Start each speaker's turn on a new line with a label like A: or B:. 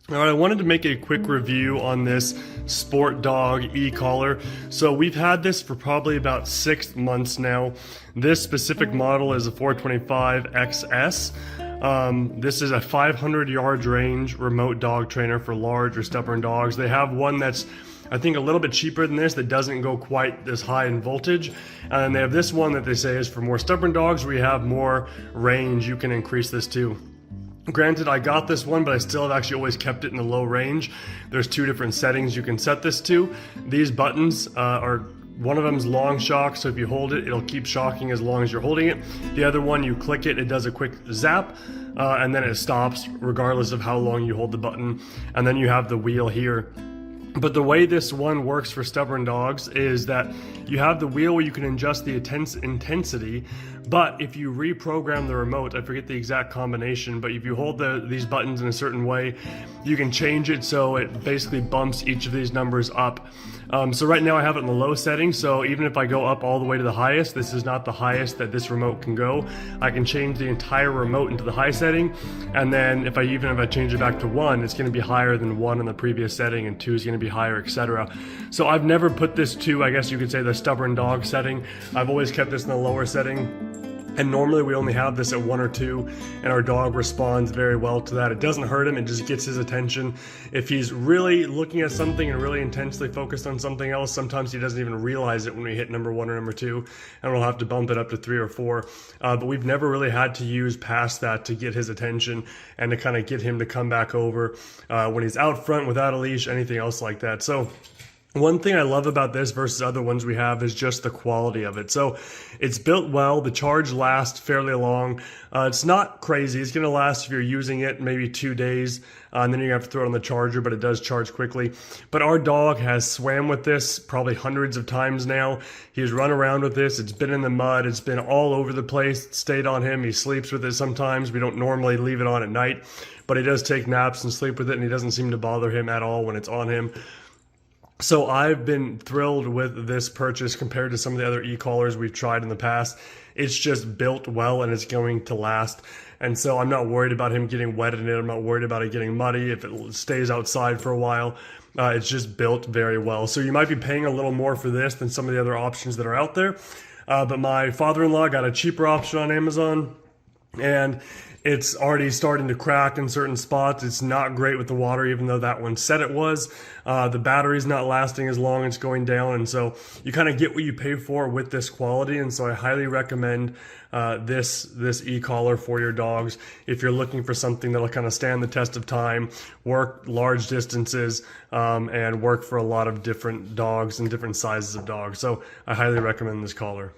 A: All right, I wanted to make a quick review on this SportDOG e-collar. So we've had this for probably about 6 months now. This specific model is a 425 XS. This is a 500 yard range remote dog trainer for large or stubborn dogs. They have one that's, I think, a little bit cheaper than this that doesn't go quite as high in voltage. And they have this one that they say is for more stubborn dogs where you have more range. You can increase this too. Granted, I got this one, but I still have actually always kept it in the low range. There's 2 different settings you can set this to. These buttons are, one of them is long shock, so if you hold it, it'll keep shocking as long as you're holding it. The other one, you click it, it does a quick zap, and then it stops regardless of how long you hold the button. And then you have the wheel here. But the way this one works for stubborn dogs is that you have the wheel where you can adjust the intensity, but if you reprogram the remote, I forget the exact combination, but if you hold these buttons in a certain way, you can change it so it basically bumps each of these numbers up. So right now I have it in the low setting, so even if I go up all the way to the highest, this is not the highest that this remote can go. I can change the entire remote into the high setting, and then if I change it back to 1, it's going to be higher than 1 in the previous setting, and 2 is going to be higher, etc. So I've never put this to, I guess you could say, the stubborn dog setting. I've always kept this in the lower setting. And normally we only have this at 1 or 2, and our dog responds very well to that. It doesn't hurt him, it just gets his attention. If he's really looking at something and really intensely focused on something else, sometimes he doesn't even realize it when we hit number 1 or number 2, and we'll have to bump it up to 3 or 4. But we've never really had to use past that to get his attention and to kind of get him to come back over when he's out front without a leash, anything else like that. So one thing I love about this versus other ones we have is just the quality of it. So it's built well, the charge lasts fairly long. It's not crazy, it's gonna last if you're using it maybe 2 days, and then you have to throw it on the charger, but it does charge quickly. But our dog has swam with this probably hundreds of times now. He's run around with this, it's been in the mud, it's been all over the place, it's stayed on him, he sleeps with it sometimes. We don't normally leave it on at night, but he does take naps and sleep with it, and he doesn't seem to bother him at all when it's on him. So I've been thrilled with this purchase compared to some of the other e-collars we've tried in the past. It's just built well and it's going to last. And so I'm not worried about him getting wet in it. I'm not worried about it getting muddy if it stays outside for a while. It's just built very well. So you might be paying a little more for this than some of the other options that are out there. But my father-in-law got a cheaper option on Amazon, and it's already starting to crack in certain spots. It's not great with the water, even though that one said it was. The battery's not lasting as long, it's going down, and so you kind of get what you pay for with this quality. And so I highly recommend this e-collar for your dogs if you're looking for something that'll kind of stand the test of time, work large distances, and work for a lot of different dogs and different sizes of dogs. So I highly recommend this collar.